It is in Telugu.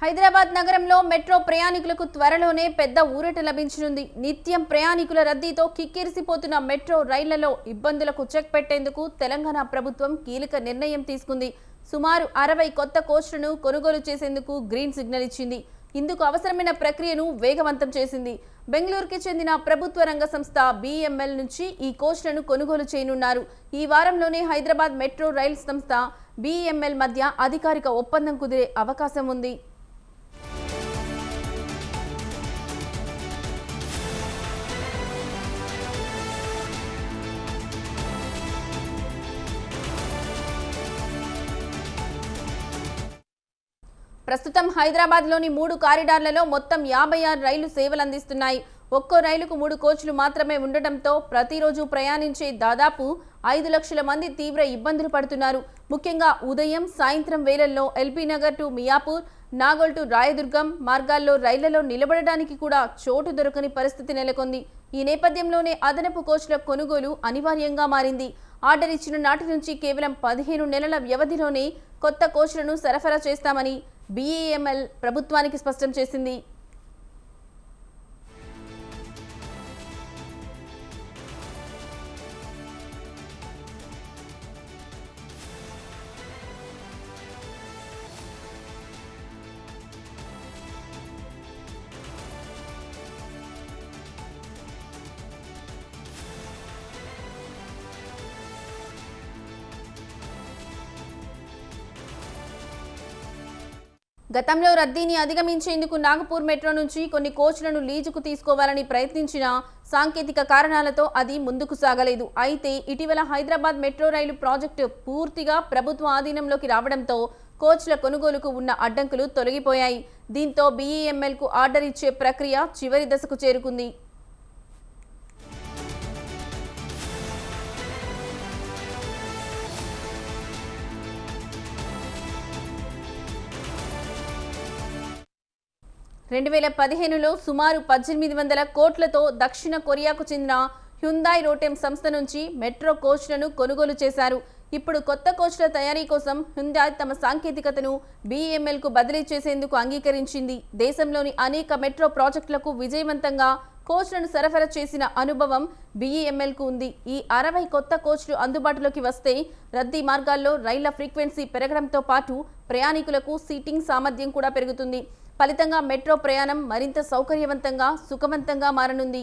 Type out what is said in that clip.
హైదరాబాద్ నగరంలో మెట్రో ప్రయాణికులకు త్వరలోనే పెద్ద ఊరట లభించనుంది. నిత్యం ప్రయాణికుల రద్దీతో కిక్కిరిసిపోతున్న మెట్రో రైళ్లలో ఇబ్బందులకు చెక్ పెట్టేందుకు తెలంగాణ ప్రభుత్వం కీలక నిర్ణయం తీసుకుంది. సుమారు 60 కొత్త కోచ్లను కొనుగోలు చేసేందుకు గ్రీన్ సిగ్నల్ ఇచ్చింది. ఇందుకు అవసరమైన ప్రక్రియను వేగవంతం చేసింది. బెంగళూరుకి చెందిన ప్రభుత్వ రంగ సంస్థ BEML నుంచి ఈ కోచ్లను కొనుగోలు చేయనున్నారు. ఈ వారంలోనే హైదరాబాద్ మెట్రో రైల్ సంస్థ BEML మధ్య అధికారిక ఒప్పందం కుదిరే అవకాశం ఉంది. ప్రస్తుతం హైదరాబాద్లోని 3 కారిడార్లలో మొత్తం 56 రైళ్లు సేవలు అందిస్తున్నాయి. ఒక్కో రైలుకు 3 కోచ్లు మాత్రమే ఉండటంతో ప్రతిరోజు ప్రయాణించే దాదాపు 5 లక్షల మంది తీవ్ర ఇబ్బందులు పడుతున్నారు. ముఖ్యంగా ఉదయం, సాయంత్రం వేళల్లో LB Nagar to Miyapur, Nagole to Rayadurgam మార్గాల్లో రైళ్లలో నిలబడడానికి కూడా చోటు దొరకని పరిస్థితి నెలకొంది. ఈ నేపథ్యంలోనే అదనపు కోచ్ల కొనుగోలు అనివార్యంగా మారింది. ఆర్డర్ ఇచ్చిన నాటి నుంచి కేవలం 15 నెలల వ్యవధిలోనే కొత్త కోచ్లను సరఫరా చేస్తామని BEML ప్రభుత్వానికి స్పష్టం చేసింది. గతంలో రద్దీని అధిగమించేందుకు నాగపూర్ మెట్రో నుంచి కొన్ని కోచ్లను లీజుకు తీసుకోవాలని ప్రయత్నించిన సాంకేతిక కారణాలతో అది ముందుకు సాగలేదు. అయితే ఇటీవల హైదరాబాద్ మెట్రో రైలు ప్రాజెక్టు పూర్తిగా ప్రభుత్వ ఆధీనంలోకి రావడంతో కోచ్ల కొనుగోలుకు ఉన్న అడ్డంకులు తొలగిపోయాయి. దీంతో BEMLకు ఆర్డర్ ఇచ్చే ప్రక్రియ చివరి దశకు చేరుకుంది. రెండు 2015లో సుమారు 1800 కోట్లతో దక్షిణ కొరియాకు చెందిన హ్యుందాయ్ రోటెమ్ సంస్థ నుంచి మెట్రో కోచ్లను కొనుగోలు చేశారు. ఇప్పుడు కొత్త కోచ్ల తయారీ కోసం హ్యుందాయ్ తమ సాంకేతికతను BEMLకు బదిలీ చేసేందుకు అంగీకరించింది. దేశంలోని అనేక మెట్రో ప్రాజెక్టులకు విజయవంతంగా కోచ్లను సరఫరా చేసిన అనుభవం BEMLకు ఉంది. ఈ 60 కొత్త కోచ్లు అందుబాటులోకి వస్తే రద్దీ మార్గాల్లో రైళ్ల ఫ్రీక్వెన్సీ పెరగడంతో పాటు ప్రయాణికులకు సీటింగ్ సామర్థ్యం కూడా పెరుగుతుంది. ఫలితంగా మెట్రో ప్రయాణం మరింత సౌకర్యవంతంగా, సుఖవంతంగా మారనుంది.